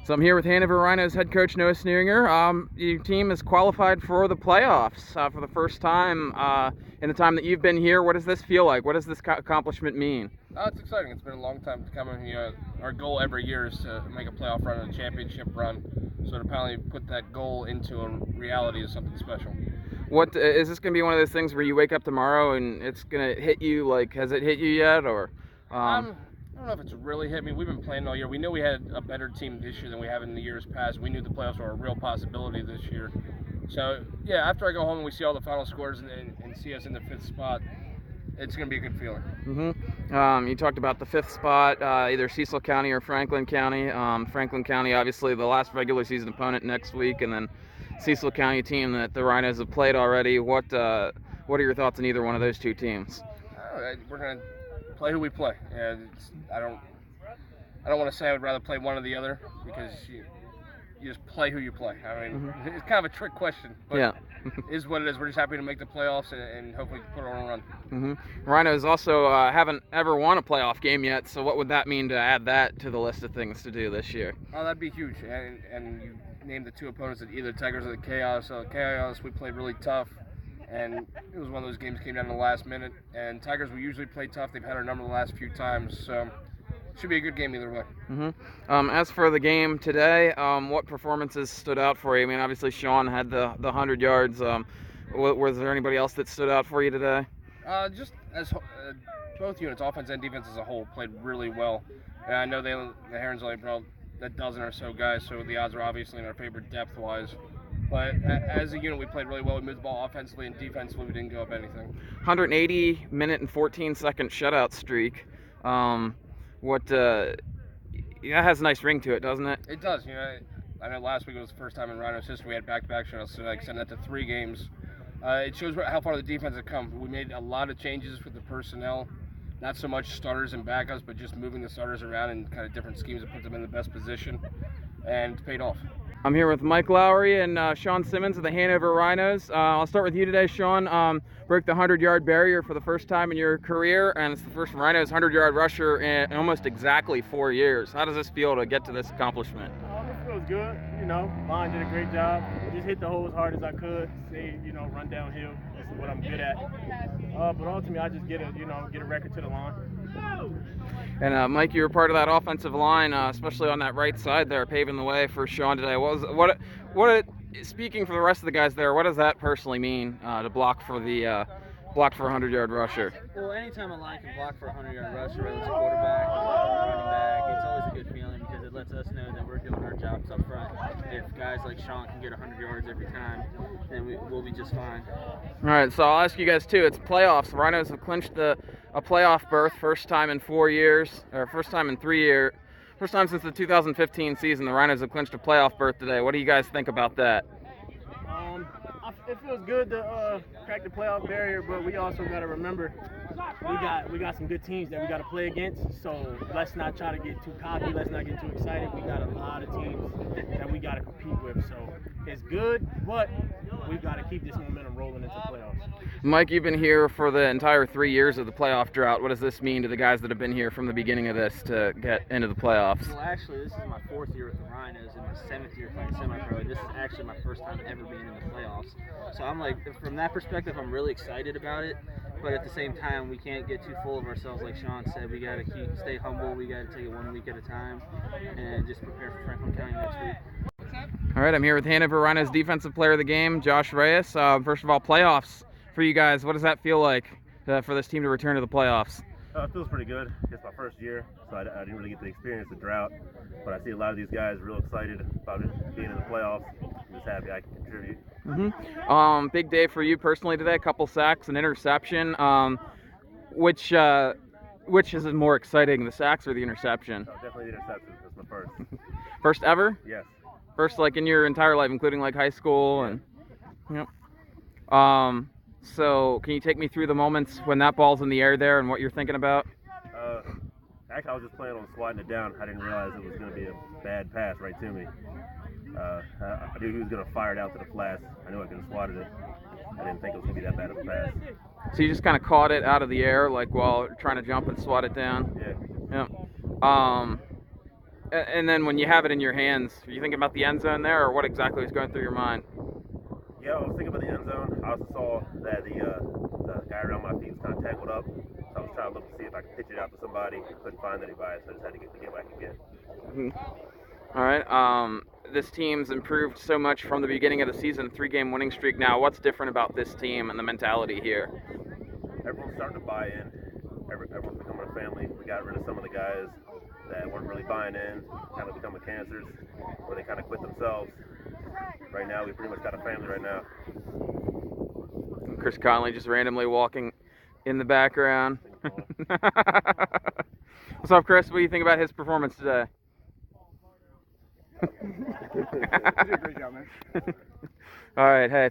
So I'm here with Hanover Rhinos head coach Noah Sneeringer. Your team is qualified for the playoffs for the first time in the time that you've been here. What does this feel like? What does this accomplishment mean? It's exciting. It's been a long time coming. Our goal every year is to make a playoff run and a championship run. So to finally put that goal into a reality is something special. What is this going to be one of those things where you wake up tomorrow and it's going to hit you? Like, has it hit you yet, or? I don't know if it's really hit me. We've been playing all year. We knew we had a better team this year than we have in the years past. We knew the playoffs were a real possibility this year. So, yeah, after I go home and we see all the final scores and see us in the 5th spot, it's going to be a good feeling. You talked about the 5th spot, either Cecil County or Franklin County. Franklin County, obviously, the last regular season opponent next week, and then Cecil County team that the Rhinos have played already. What are your thoughts on either one of those two teams? We're going to play who we play. I don't want to say I would rather play one or the other, because you just play who you play. I mean, It's kind of a trick question, but yeah. It is what it is. We're just happy to make the playoffs and hopefully put it on a run. Rhinos also haven't ever won a playoff game yet, so what would that mean to add that to the list of things to do this year? Oh, that'd be huge. And you named the two opponents, either the Tigers or the Chaos. So the Chaos, we played really tough, and it was one of those games that came down to the last minute. And Tigers, we usually play tough. They've had our number the last few times, so should be a good game either way. As for the game today, what performances stood out for you? I mean, obviously Shawn had the 100 yards. Was there anybody else that stood out for you today? Just as both units, offense and defense as a whole, played really well. And I know the Herons only brought a dozen or so guys, so the odds are obviously in our favor depth-wise. But as a unit, we played really well. We moved the ball offensively and defensively. We didn't go up anything. 180-minute and 14-second shutout streak. That has a nice ring to it, doesn't it? It does. I know last week was the first time in Rhinos history we had back-to-back shutouts, so I extended that to 3 games. It shows how far the defense had come. We made a lot of changes with the personnel, not so much starters and backups, but just moving the starters around in kind of different schemes to put them in the best position, and it paid off. I'm here with Michael Lowery and Shawn Simmons of the Hanover Rhinos. I'll start with you today, Shawn. Broke the 100-yard barrier for the first time in your career, and it's the first Rhinos 100-yard rusher in almost exactly 4 years. How does this feel to get to this accomplishment? It feels good. Mine did a great job. Just hit the hole as hard as I could. Run downhill. This is what I'm good at. But ultimately, I just get a record to the line. And Mike, you were part of that offensive line, especially on that right side there, paving the way for Shawn today. Speaking for the rest of the guys there, what does that personally mean to block for a 100-yard rusher? Well, anytime a line can block for a 100-yard rusher, whether it's a quarterback or a running back, it's always a good feeling because it lets us know that we're doing our jobs up front. If guys like Shawn can get 100 yards every time, then we'll be just fine. All right, so I'll ask you guys too. It's playoffs. The Rhinos have clinched a playoff berth, first time in 4 years, or first time in 3 years. First time since the 2015 season, the Rhinos have clinched a playoff berth today. What do you guys think about that? It feels good to crack the playoff barrier, but we also got to remember we got some good teams that we got to play against. So let's not try to get too cocky. Let's not get too excited. We got a lot of teams that we got to compete with. So it's good, but we got to keep this momentum rolling into playoffs. Mike, you've been here for the entire 3 years of the playoff drought. What does this mean to the guys that have been here from the beginning of this to get into the playoffs? Well, actually, this is my 4th year with the Rhinos and my 7th year playing semi-pro. This is actually my first time ever being in the playoffs. So I'm from that perspective, I'm really excited about it. But at the same time, we can't get too full of ourselves. Like Shawn said, we got to stay humble. We got to take it 1 week at a time and just prepare for Franklin County next week. All right, I'm here with Hanover Rhinos Defensive Player of the Game, Josh Reyes. First of all, playoffs for you guys. What does that feel like for this team to return to the playoffs? It feels pretty good. It's my first year, so I didn't really get to experience the drought. But I see a lot of these guys real excited about being in the playoffs. I'm just happy I can contribute. Big day for you personally today. A couple sacks, an interception. Which is more exciting, the sacks or the interception? Definitely the interception. That's my first. First ever? Yes. First, like in your entire life, including like high school and. Yep. So can you take me through the moments when that ball's in the air there and what you're thinking about? Actually, I was just planning on swatting it down. I didn't realize it was going to be a bad pass right to me. I knew he was going to fire it out to the flats. I knew I could have swatted it. I didn't think it was going to be that bad of a pass. So you just kind of caught it out of the air, like while trying to jump and swat it down? Yeah. Yeah. And then when you have it in your hands, are you thinking about the end zone there, or what exactly was going through your mind? Yeah, I was thinking about the end zone. I also saw that the guy around my feet was kind of tangled up. So I was trying to look to see if I could pitch it out to somebody. I couldn't find anybody, so I just had to get what I could get. All right. This team's improved so much from the beginning of the season, 3-game winning streak now. What's different about this team and the mentality here? Everyone's starting to buy in. Everyone's becoming a family. We got rid of some of the guys that weren't really buying in, kind of becoming cancers, or they kind of quit themselves. Right now, we pretty much got a family right now. And Chris Conley just randomly walking in the background. What's up, Chris? What do you think about his performance today? You did a great job, man. All right, hey.